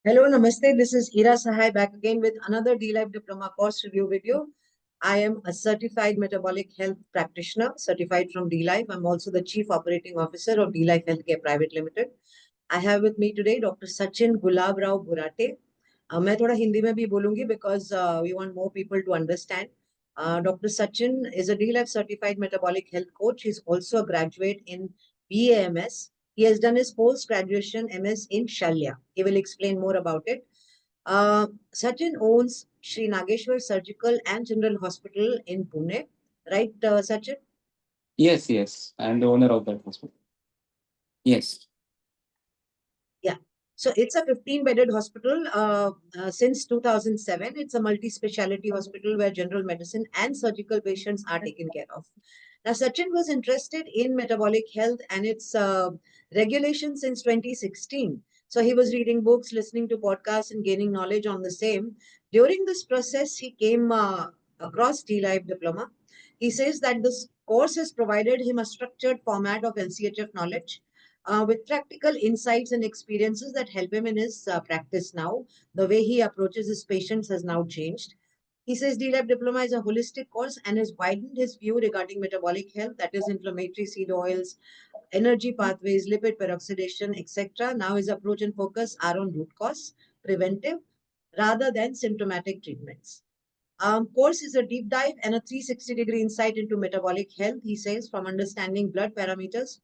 Hello, Namaste. This is Ira Sahai back again with another D-Life Diploma course review video. I am a certified metabolic health practitioner, certified from D-Life. I'm also the Chief Operating Officer of D-Life Healthcare Private Limited. I have with me today Dr. Sachin Gulab Rao Burate. मैं थोड़ा हिंदी में भी बोलूंगी because we want more people to understand. Dr. Sachin is a D-Life certified metabolic health coach. He's also a graduate in BAMS. He has done his post-graduation MS in Shalya. He will explain more about it. Sachin owns Sri Nageshwar Surgical and General Hospital in Pune. Right, Sachin? Yes, yes. I'm the owner of that hospital. Yes. Yeah. So it's a 15-bedded hospital since 2007. It's a multi-speciality hospital where general medicine and surgical patients are taken care of. Now, Sachin was interested in metabolic health and its regulation since 2016. So he was reading books, listening to podcasts, and gaining knowledge on the same. During this process, he came across D-Life Diploma. He says that this course has provided him a structured format of LCHF knowledge with practical insights and experiences that help him in his practice now. The way he approaches his patients has now changed. He says D-Lab Diploma is a holistic course and has widened his view regarding metabolic health, that is inflammatory seed oils, energy pathways, lipid peroxidation, etc. Now his approach and focus are on root cause, preventive, rather than symptomatic treatments. Course is a deep dive and a 360-degree insight into metabolic health, he says, from understanding blood parameters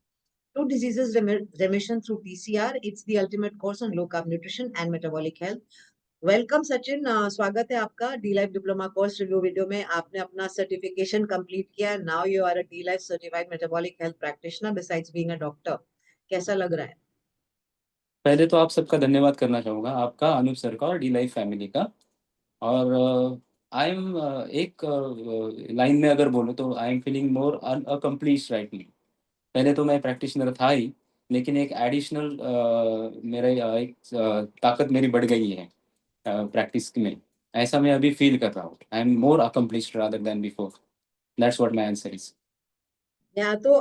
to diseases remission through PCR. It's the ultimate course on low carb nutrition and metabolic health. Welcome Sachin, स्वागत है आपका D Life diploma course review video में। आपने अपना certification complete किया, now you are a D Life certified metabolic health practitioner besides being a doctor. कैसा लग रहा है? पहले तो आप सबका धन्यवाद करना चाहूँगा, आपका, अनूप सर का और डी लाइफ फैमिली का। और आई एम एक लाइन में अगर बोलूँ तो I am feeling more unaccomplished right now. पहले तो मैं प्रैक्टिशनर था ही, लेकिन एक एडिशनल मेरा एक ताकत मेरी बढ़ गई है प्रैक्टिस में। ऐसा मैं अभी फील कर रहा हूँ। I am more accomplished rather than before. That's what my answer is. या तो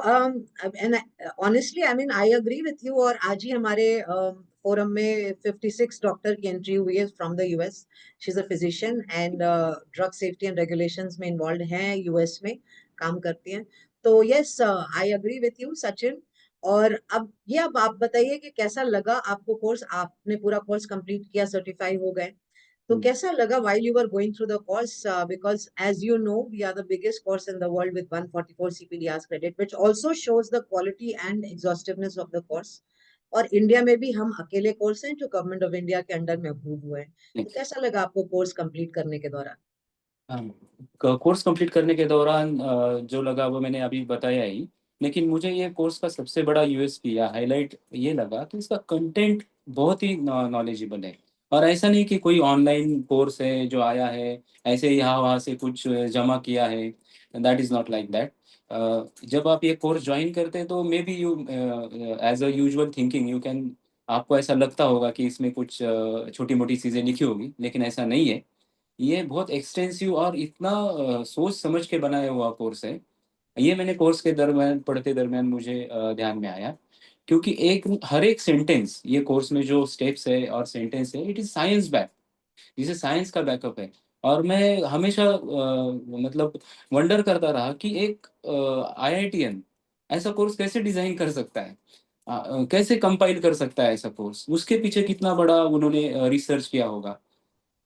and honestly I mean I agree with you. और आज ही हमारे फोरम में 56 डॉक्टर की एंट्री हुई है from the US. She is a physician and drug safety and regulations में इन्वॉल्व हैं, यूएस में काम करती हैं। तो yes, I agree with you Sachin. और अब ये अब आप बताइए कि कैसा लगा आपको कोर्स? आपने पूरा कोर्स कंप्लीट किया, सर्टिफाई हो गए, तो कैसा लगा while you were going through the course? Because as you know, we are the biggest course in the world with 144 CPD hours credit, which also shows the quality and exhaustiveness of the course. और India में भी हम अकेले course हैं जो government of India के under में approve हुए हैं। तो कैसा लगा आपको कोर्स कंप्लीट करने के दौरान? कोर्स कंप्लीट करने के दौरान जो लगा वो मैंने अभी बताया ही। लेकिन मुझे ये कोर्स का सबसे बड़ा यूएसपी या हाईलाइट ये लगा कि इसका कंटेंट बहुत ही नॉलेजेबल है। और ऐसा नहीं कि कोई ऑनलाइन कोर्स है जो आया है, ऐसे यहाँ वहाँ से कुछ जमा किया है। That is not like that. जब आप ये कोर्स ज्वाइन करते हैं तो maybe you as a usual thinking you can, आपको ऐसा लगता होगा कि इसमें कुछ छोटी मोटी चीज़ें लिखी होगी, लेकिन ऐसा नहीं है। ये बहुत एक्सटेंसिव और इतना सोच समझ के बनाया हुआ कोर्स है। ये मैंने कोर्स के दरमियान, पढ़ते दरमियान मुझे ध्यान में आया। क्योंकि एक हर एक सेंटेंस, ये कोर्स में जो स्टेप्स है और सेंटेंस है, इट इज साइंस बैक, जिसे साइंस का बैकअप है। और मैं हमेशा मतलब वंडर करता रहा कि एक आईआईटीएन ऐसा कोर्स कैसे डिजाइन कर सकता है, कैसे कंपाइल कर सकता है ऐसा कोर्स, उसके पीछे कितना बड़ा उन्होंने रिसर्च किया होगा।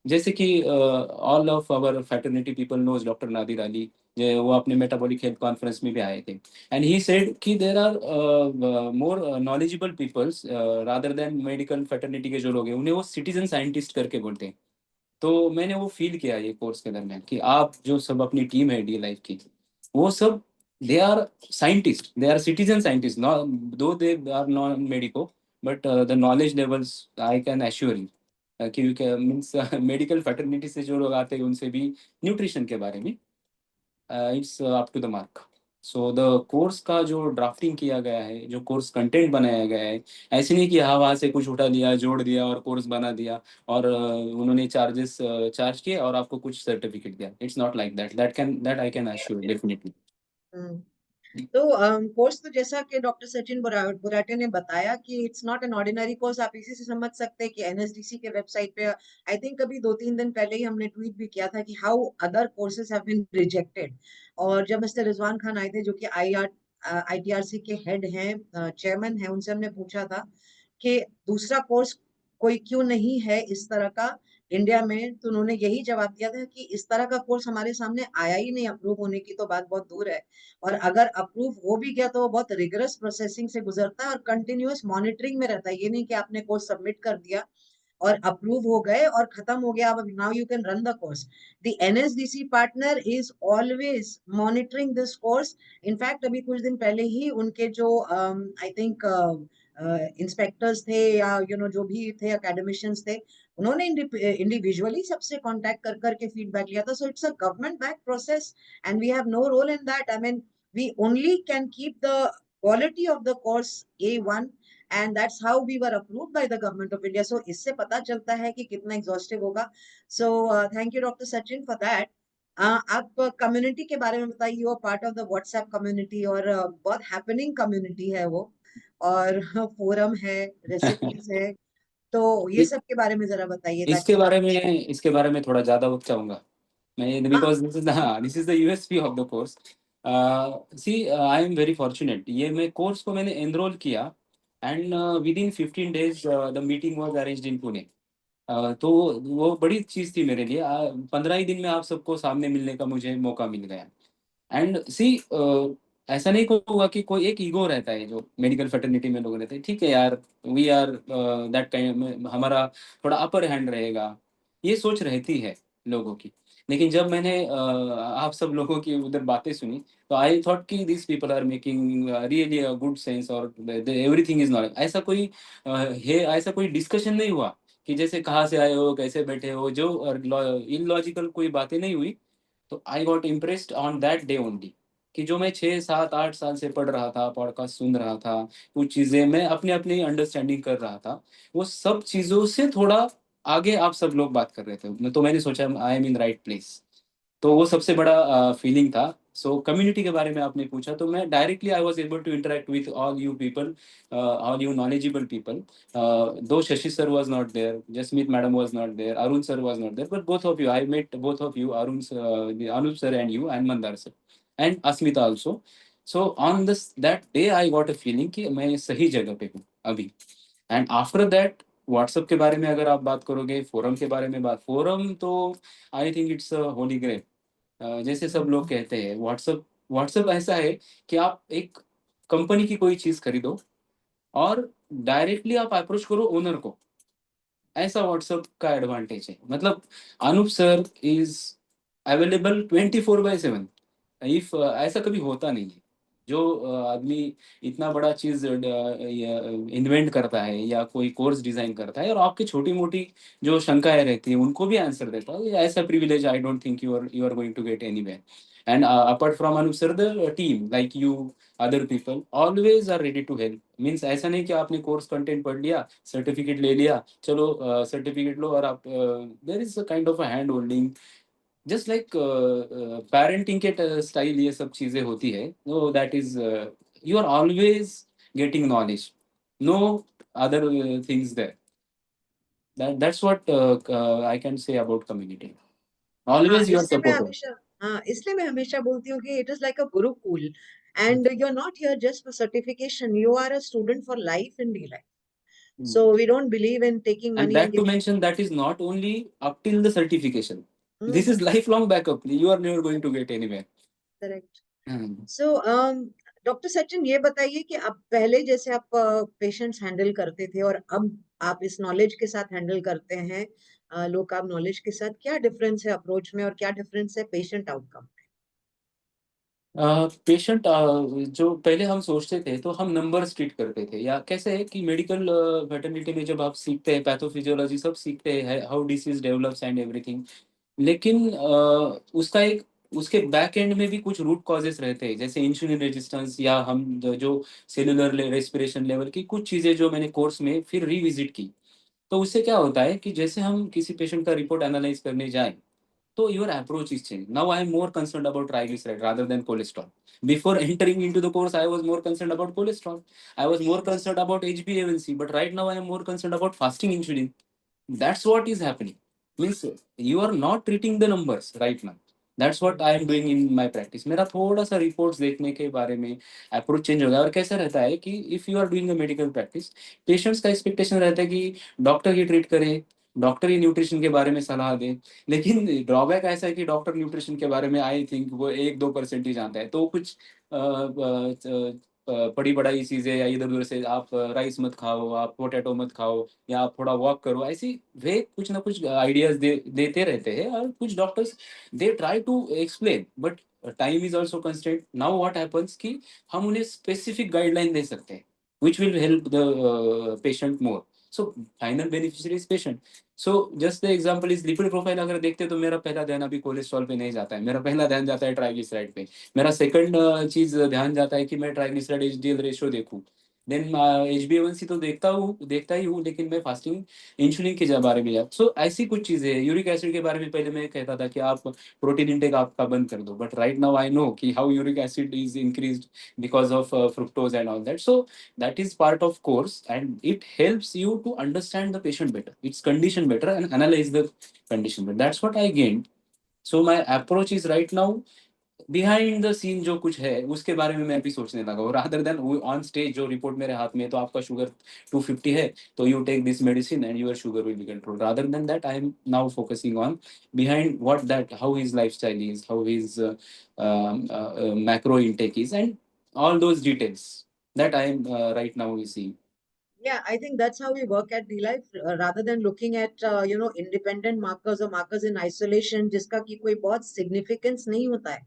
जैसे कि all of our fraternity people knows doctor Nadir Ali, जो वो अपने मेटाबॉलिक हेल्थ कॉन्फ्रेंस में भी आए थे। एंड ही सेड कि there are more knowledgeable peoples rather than medical fraternity के जो लोग हैं उन्हें वो सिटीजन साइंटिस्ट करके बोलते हैं। तो मैंने वो फील किया ये कोर्स के दरमियान कि आप जो सब अपनी टीम है डी लाइफ की, वो सब they are scientist, they are citizen scientist, though they are non medico, but the knowledge levels I can assure you, क्योंकि मीन्स मेडिकल फैटर्निटी से जो लोग आते हैं उनसे भी न्यूट्रिशन के बारे में it's up to the mark. So the course का जो ड्राफ्टिंग किया गया है, जो कोर्स कंटेंट बनाया गया है, ऐसे नहीं कि हाँ वहाँ से कुछ उठा लिया, जोड़ दिया और कोर्स बना दिया और उन्होंने चार्जेस चार्ज किए और आपको कुछ सर्टिफिकेट दिया। It's not like that, that I can assure definitely. तो कोर्स तो जैसा कि डॉक्टर सचिन बुराटे ने बताया कि it's not an ordinary course. आप इसी से समझ सकते हैं कि एनएसडीसी के वेबसाइट पे आई थिंक अभी 2-3 दिन पहले ही हमने ट्वीट भी किया था कि how other courses have been rejected. और जब मिस्टर रिजवान खान आए थे, जो कि आईटीआरसी के हेड हैं, चेयरमैन हैं, उनसे हमने पूछा था कि दूसरा कोर्स कोई क्यों नहीं है इस तरह का इंडिया में, तो उन्होंने यही जवाब दिया था कि इस तरह का कोर्स हमारे सामने आया ही नहीं। अप्रूव होने की तो बात बहुत दूर है, और अगर अप्रूव हो भी गया तो वो बहुत रिगरस प्रोसेसिंग से गुजरता है और कंटिन्यूअस मॉनिटरिंग में रहता है। ये नहीं कि आपने कोर्स सबमिट कर दिया और अप्रूव हो गए और खत्म हो गया, अब now you can run the course. The NSDC partner is always monitoring this course. In fact अभी कुछ दिन पहले ही उनके जो आई थिंक इंस्पेक्टर्स थे, या जो भी थे एकेडमिशियंस थे, उन्होंने इंडिविजुअली सबसे कांटेक्ट कर करके फीडबैक लिया था। So it's a government back process and we have no role in that. I mean we only can keep the quality of the course A1, and that's how we were approved by the government of India. So इससे पता चलता है कि कितना exhaustive होगा। So thank you doctor Sachin for that. आप community के बारे में बताइए। You are part of the WhatsApp community, और बहुत हैपनिंग कम्युनिटी है वो, और फोरम है, रेसिपीज है, तो ये सब के बारे में जरा बताइए ताकि इसके बारे में थोड़ा ज़्यादा वक़्त चाहूँगा मैं, हाँ। Because this is the USP of the course. See I am very fortunate, ये मैं कोर्स को मैंने एनरोल किया and within 15 days the meeting was arranged in Pune. तो वो बड़ी चीज़ थी मेरे लिए। 15 ही दिन में आप सबको सामने मिलने का मुझे मौका मिल गया। एंड सी ऐसा नहीं को हुआ कि कोई एक ईगो रहता है जो मेडिकल फ्रेटर्निटी में लोग रहते हैं, ठीक है यार, वी आर दैट काइंड, हमारा थोड़ा अपर हैंड रहेगा, ये सोच रहती है लोगों की। लेकिन जब मैंने आप सब लोगों की उधर बातें सुनी, तो आई थॉट कि this people are making really a good sense, और एवरीथिंग इज नॉलेज। ऐसा कोई है, ऐसा कोई डिस्कशन नहीं हुआ कि जैसे कहाँ से आए हो, कैसे बैठे हो, जो इलॉजिकल कोई बातें नहीं हुई। तो I got impressed on that day only कि जो मैं 6, 7, 8 साल से पढ़ रहा था, पॉडकास्ट सुन रहा था, कुछ चीज़ें मैं अपनी-अपनी अंडरस्टैंडिंग कर रहा था, वो सब चीज़ों से थोड़ा आगे आप सब लोग बात कर रहे थे। तो मैंने सोचा आई एम इन राइट प्लेस। तो वो सबसे बड़ा फीलिंग था। सो कम्युनिटी के बारे में आपने पूछा, तो मैं directly I was able to interact with all you people, all you knowledgeable people. Though Shashi sir was not there, Jasmeet madam was not there, Arun sir was not there, but both of you, I met both of you, Anup sir and you, and Mandar sir, and Asmita also. So on this that day, I got a feeling कि मैं सही जगह पे हूँ अभी। And after that WhatsApp के बारे में अगर आप बात करोगे, फोरम के बारे में बात, फोरम तो I think it's a holy grail. जैसे सब लोग कहते हैं, व्हाट्सएप व्हाट्सएप ऐसा है कि आप एक कंपनी की कोई चीज़ खरीदो और डायरेक्टली आप अप्रोच करो ओनर को, ऐसा व्हाट्सएप का एडवांटेज है। मतलब Anoop sir is available 24/7। If ऐसा कभी होता नहीं है। जो आदमी इतना बड़ा चीज़ इन्वेंट करता है या कोई कोर्स डिज़ाइन करता है और आपकी छोटी-मोटी जो शंकाएँ रहती हैं, उनको भी आंसर देता है। ऐसा privilege I don't think you are going to get anywhere. And apart from Anoop sir, the team like you, other people always are ready to help. Means ऐसा नहीं कि आपने कोर्स कंटेंट पढ़ लिया, सर्टिफिकेट ले लिया, चलो सर्टिफिकेट लो, और आप there is a kind of a hand holding, just like parenting के स्टाइल ये सब चीज़ें होती है। No that is you are always getting knowledge, no other things there. That's what I can say about community. हाँ, always you are इसलिए मैं supported. हमेशा हाँ, इसलिए मैं हमेशा बोलती हूँ कि it is like a gurukul, and you are not here just for certification, you are a student for life in D Life. So we don't believe in taking And money and that to giving. mention, that is not only up till the certification. This is lifelong backup. You are never going to get anywhere. Correct. Hmm. So doctor Sachin, ये बताइए कि अब पहले जैसे आप patients handle करते थे और अब आप इस नॉलेज के साथ हैंडल करते हैं, लो कार्ब नॉलेज के साथ, क्या डिफरेंस है अप्रोच में और क्या डिफरेंस है पेशेंट आउटकम पेशेंट जो पहले हम सोचते थे, तो हम नंबर्स ट्रीट करते थे, या कैसे है कि मेडिकल वेटरनिटी में जब आप सीखते हैं पैथोफिजियोलॉजी सब सीखते हैं, how disease develops and everything. लेकिन उसका एक उसके बैक एंड में भी कुछ रूट कॉजेस रहते हैं, जैसे इंसुलिन रेजिस्टेंस, या हम जो सेलुलर रेस्पिरेशन लेवल की कुछ चीज़ें जो मैंने कोर्स में फिर रिविजिट की। तो उससे क्या होता है कि जैसे हम किसी पेशेंट का रिपोर्ट एनालाइज करने जाएं, So your approach is changed. Now I am more concerned about triglyceride rather than cholesterol. Before entering into the course, I was more concerned about cholesterol. I was more concerned about HbA1c, but right now I am more concerned about fasting insulin. That's what is happening. Means you are not treating the numbers right now. That's what I am doing in my practice. मेरा थोड़ा सा reports देखने के बारे में approach change हो गया। और कैसा रहता है कि if you are doing a medical practice, patients का एक्सपेक्टेशन रहता है कि डॉक्टर ही ट्रीट करे, डॉक्टर ही न्यूट्रिशन के बारे में सलाह दे। लेकिन ड्रॉबैक ऐसा है कि डॉक्टर न्यूट्रिशन के बारे में आई थिंक वो 1-2% ही जानता है। तो कुछ बड़ी बड़ाई चीजें या इधर उधर से आप राइस मत खाओ, आप पोटैटो मत खाओ, या आप थोड़ा वॉक करो, ऐसी वे कुछ ना कुछ आइडियाज देते रहते हैं। और कुछ doctors they try to explain, but time is also constraint. Now what happens कि हम उन्हें स्पेसिफिक गाइडलाइन दे सकते हैं which will help the patient more. So final beneficiary is patient. So just the example is lipid profile अगर देखते हैं तो मेरा पहला ध्यान अभी कोलेस्ट्रॉल पे नहीं जाता है, मेरा पहला ध्यान जाता है ट्राइग्लिसराइड पे। मेरा सेकंड चीज ध्यान जाता है कि मैं ट्राइग्लिसराइड एचडीएल रेशियो देखूं। देन HbA1c तो देखता ही हूँ, लेकिन मैं फास्टिंग इंसुलिन के बारे में याद। सो ऐसी कुछ चीजें हैं। यूरिक एसिड के बारे में पहले मैं कहता था कि आप प्रोटीन इंटेक आपका बंद कर दो, but right now I know कि how uric acid is increased because of fructose and all that. So that is part of course, and it helps you to understand the patient better, its condition better, and analyze the condition. But that's what I gained. So my approach is right now behind the scene जो कुछ है उसके बारे में मैं अभी सोचने लगा हूँ, रादर देन ऑन स्टेज जो रिपोर्ट मेरे हाथ में है, तो आपका शुगर 250 है, तो you take this medicine and your sugar will be control. Rather than that I am now focusing on behind what that, how his lifestyle is, how his macro intake is, and all those details that I am right now seeing. Yeah, I think that's how we work at D-Life, rather than looking at independent markers or markers in isolation, जिसका की कोई बहुत significance नहीं होता है।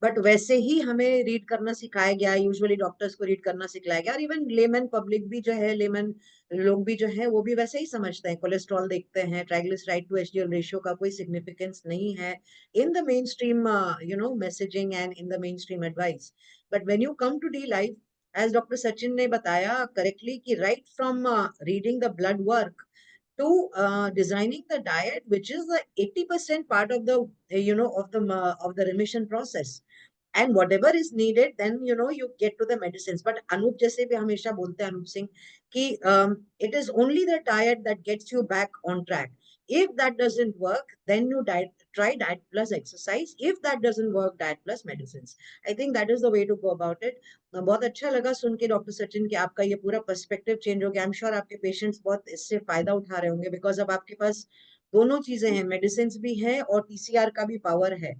But वैसे ही हमें read करना सिखाया गया, यूजुअली डॉक्टर्स को रीड करना सिखाया गया, और इवन लेमन पब्लिक भी जो है, लेमन लोग भी जो है वो भी वैसे ही समझते हैं। कोलेस्ट्रॉल देखते हैं, ट्राइग्लिसराइड टू एचडीएल रेशियो का कोई सिग्निफिकेंस नहीं है in the main stream messaging and in the main stream advice. But when you come to D Life, as doctor Sachin ने बताया करेक्टली कि right from reading the blood work to designing the diet, which is the 80% part of the of the remission process, and whatever is needed, then you get to the medicines. But Anup जैसे भी हमेशा बोलते हैं, अनूप सिंह, कि it is only the diet that gets you back on track. If that doesn't work, then you try diet plus exercise. If that doesn't work, diet plus medicines. I think that is the way to go about it. बहुत अच्छा लगा सुन के doctor Sachin कि आपका ये पूरा perspective change हो गया। आई एम श्योर आपके पेशेंट्स बहुत इससे फायदा उठा रहे होंगे, बिकॉज अब आपके पास दोनों चीजें हैं, मेडिसिन भी है और टीसीआर का भी पावर है।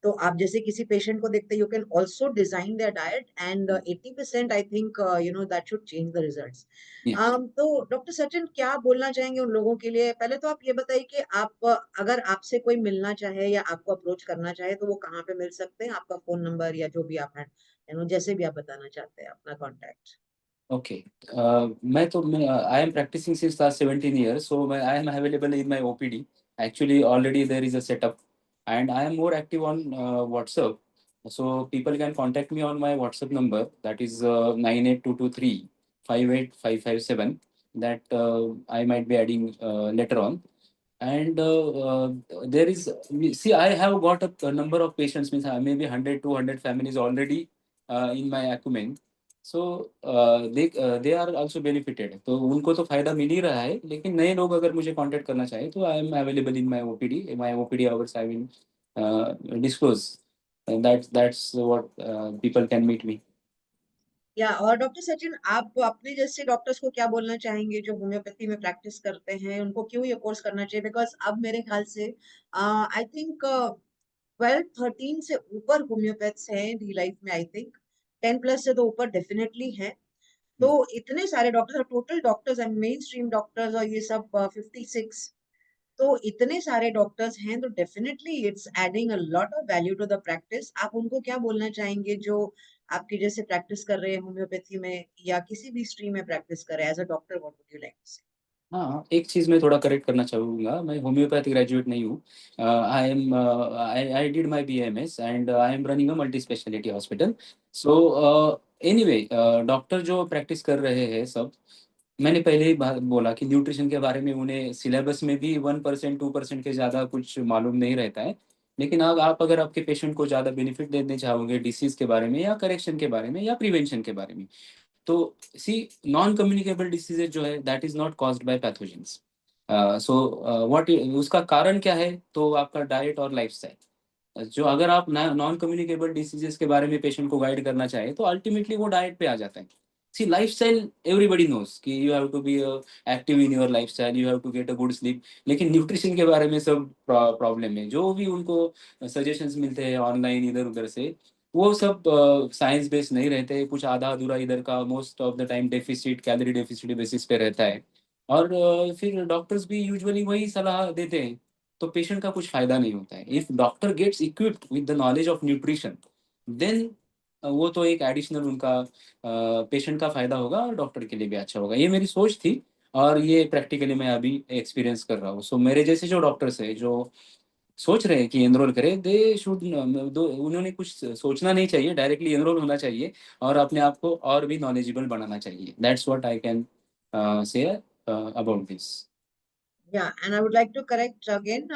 तो आप जैसे किसी पेशेंट को देखते, you can also design their diet, and 80% I think that should change the results. Yeah. तो डॉक्टर सचिन क्या बोलना चाहेंगे उन लोगों के लिए? पहले तो आप ये बताइए कि आप अगर आपसे कोई मिलना चाहे या आपको अप्रोच करना चाहे तो वो कहाँ पे मिल सकते हैं? आपका फोन नंबर या जो भी आप हैं, जैसे भी आप बताना चाहते हैं अपना कॉन्टेक्ट। Okay. मैं I am practicing since last 17 years, so I am available in my OPD. Actually, already there is a setup, and I am more active on WhatsApp. So people can contact me on my WhatsApp number, that is 98223 58557. That I might be adding later on. And there is, see, I have got a number of patients, means maybe 100-200 families already in my acumen. So they are also benefited. तो उनको तो फायदा मिल ही रहा है, लेकिन नए लोग अगर मुझे कांटेक्ट करना चाहे तो I am available in my OPD. My OPD hours I will disclose, that's what people can meet me. या और डॉक्टर सचिन, आप अपने जैसे डॉक्टर्स को क्या बोलना चाहेंगे जो होम्योपैथी में प्रैक्टिस करते हैं? उनको क्यों ये कोर्स करना चाहिए? बिकॉज अब मेरे ख्याल से आई थिंक 12-13 से ऊपर होम्योपैथ्स हैं डी लाइफ में। आई थिंक 10+ से तो ऊपर डेफिनेटली है। तो इतने सारे doctors, total doctors and main stream doctors और ये सब 56, तो इतने सारे डॉक्टर्स हैं, तो definitely it's adding a lot of value to the practice. आप उनको क्या बोलना चाहेंगे जो आपके जैसे प्रैक्टिस कर रहे हैं होम्योपैथी में या किसी भी स्ट्रीम में प्रैक्टिस कर रहे हैं? As a doctor what would you like to say? हाँ, एक चीज़ मैं थोड़ा करेक्ट करना चाहूँगा, मैं होम्योपैथी ग्रेजुएट नहीं हूँ। I did my BMS and I am running a multi speciality hospital. So anyway, doctor जो प्रैक्टिस कर रहे हैं सब, मैंने पहले ही बोला कि न्यूट्रिशन के बारे में उन्हें सिलेबस में भी 1% 2% के ज़्यादा कुछ मालूम नहीं रहता है। लेकिन अब आप अगर आपके पेशेंट को ज़्यादा बेनिफिट देने चाहोगे डिसीज़ के बारे में या करेक्शन के बारे में या प्रिवेंशन के बारे में, तो सी नॉन कम्युनिकेबल डिसीज़ेज़ जो है that is not caused by pathogens. What उसका कारण क्या है? तो आपका डाइट और लाइफ़स्टाइल। जो अगर आप नॉन कम्युनिकेबल डिसीजेस के बारे में पेशेंट को गाइड करना चाहे तो अल्टीमेटली वो डाइट पे आ जाता है। सी लाइफस्टाइल एवरीबॉडी नोज कि you have to be active in your lifestyle, you have to get a good sleep. लेकिन न्यूट्रिशन के बारे में सब प्रॉब्लम है। जो भी उनको सजेशंस मिलते हैं ऑनलाइन इधर उधर से, वो सब साइंस बेस्ड नहीं रहते। कुछ आधा अधूरा इधर का most of the time deficit calorie deficit basis पे रहता है। और फिर डॉक्टर्स भी यूजुअली वही सलाह देते हैं, तो पेशेंट का कुछ फायदा नहीं होता है। If doctor gets equipped with the knowledge of nutrition, then वो तो एक एडिशनल उनका पेशेंट का फायदा होगा और डॉक्टर के लिए भी अच्छा होगा। ये मेरी सोच थी और ये प्रैक्टिकली मैं अभी एक्सपीरियंस कर रहा हूँ। सो मेरे जैसे जो डॉक्टर्स हैं जो सोच रहे हैं कि एनरोल करें, दे शुड दो उन्होंने कुछ सोचना नहीं चाहिए, डायरेक्टली एनरोल होना चाहिए और अपने आप को और भी नॉलेजेबल बनाना चाहिए। That's what I can say about this. Yeah, and I would like to correct again.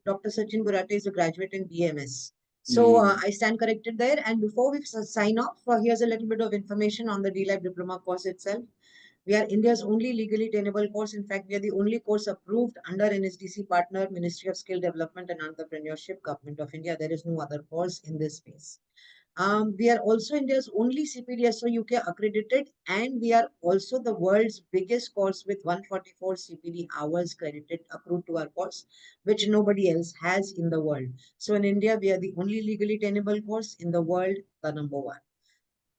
Dr. Sachin Burate is a graduate in BMS. So hmm. I stand corrected there. And before we sign off, here's a little bit of information on the DLive diploma course itself. We are India's only legally tenable course. In fact, we are the only course approved under NSDC partner, Ministry of Skill Development and Entrepreneurship, Government of India. There is no other course in this space. We are also India's only CPDSO UK accredited, and we are also the world's biggest course with 144 CPD hours credited accrued to our course, which nobody else has in the world. So in India, we are the only legally tenable course in the world, the number one.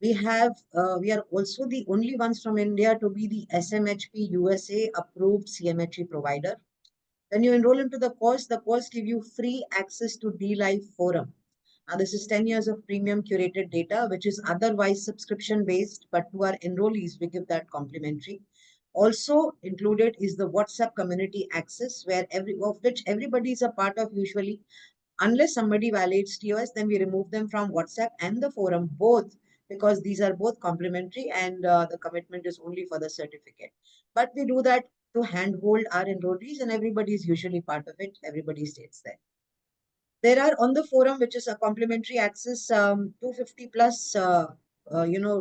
We are also the only ones from India to be the SMHP USA approved CMHE provider. When you enroll into the course give you free access to DLive Forum. Now, this is 10 years of premium curated data, which is otherwise subscription based, but to our enrollees, we give that complimentary. Also included is the WhatsApp community access, where of which everybody is a part of usually. Unless somebody violates TOS, then we remove them from WhatsApp and the forum both, because these are both complementary and the commitment is only for the certificate. But we do that to handhold our enrollees, and everybody is usually part of it. Everybody stays there. There are on the forum, which is a complimentary access, 250 plus,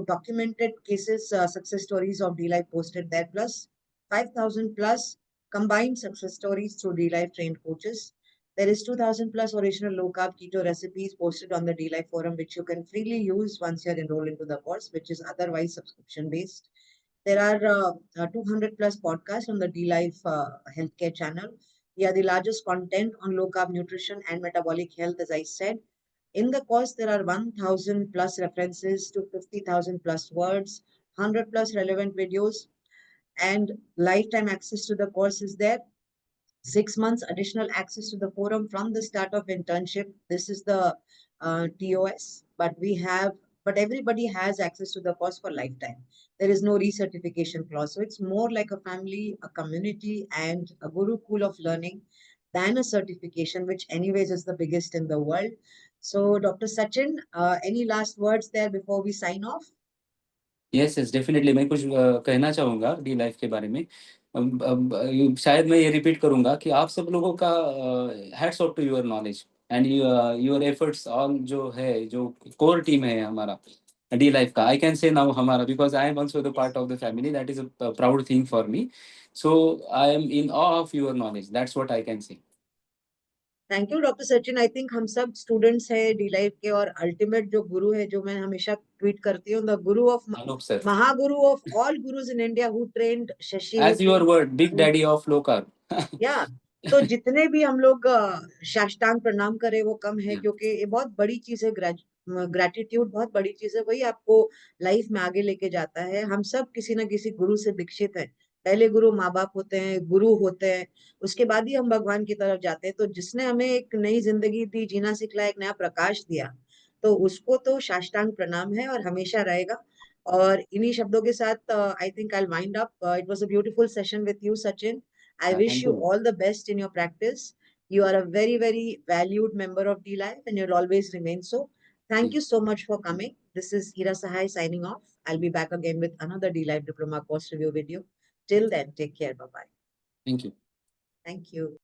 documented cases, success stories of DLive posted there, plus 5,000 plus combined success stories through DLive trained coaches. There is 2,000 plus original low carb keto recipes posted on the DLive forum, which you can freely use once you're enrolled into the course, which is otherwise subscription based. There are 200 plus podcasts on the DLive healthcare channel. We are the largest content on low carb nutrition and metabolic health, as I said. In the course, there are 1,000 plus references to 50,000 plus words, 100 plus relevant videos, and lifetime access to the course is there. 6 months additional access to the forum from the start of internship. This is the TOS, but everybody has access to the course for lifetime. There is no recertification clause. So it's more like a family, a community, and a gurukul of learning than a certification, which anyways is the biggest in the world. So Dr. Sachin, any last words there before we sign off? Yes, yes, definitely मैं कुछ कहना चाहूँगा D life के बारे में। शायद मैं ये रिपीट करूँगा कि आप सब लोगों का hats off to your knowledge and your efforts all जो है, जो कोर टीम है हमारा डी लाइफ़ का। आई कैन से नाउ हमारा because I am also the part of the family, that is a proud thing for me. So I am in awe of your knowledge, that's what I can say. Thank you doctor Sachin. I think हम सब students हैं D life के, और ultimate जो गुरु है, जो मैं हमेशा ट्वीट करती हूँ, the guru of Anoop sir, Mahaguru of all gurus in India, who trained Shashi, who as your word big trained, daddy of low carb. या तो जितने भी हम लोग साष्टांग प्रणाम करें वो कम है, क्योंकि ये बहुत बड़ी चीज है। ग्रेटिट्यूड बहुत बड़ी चीज है, वही आपको लाइफ में आगे लेके जाता है। हम सब किसी ना किसी गुरु से दीक्षित हैं। पहले गुरु माँ बाप होते हैं, गुरु होते हैं, उसके बाद ही हम भगवान की तरफ जाते हैं। तो जिसने हमें एक नई जिंदगी दी, जीना सिखलाया, एक नया प्रकाश दिया, तो उसको तो साष्टांग प्रणाम है और हमेशा रहेगा। और इन्हीं शब्दों के साथ I think I wind up. It was a beautiful session with you Sachin. I wish thank you you. all the best in your practice. You are a very, very valued member of D Life, and you'll always remain so. Thank you so much for coming. This is Ira Sahai signing off. I'll be back again with another D Life Diploma course review video. Till then, take care. Bye bye. Thank you. Thank you.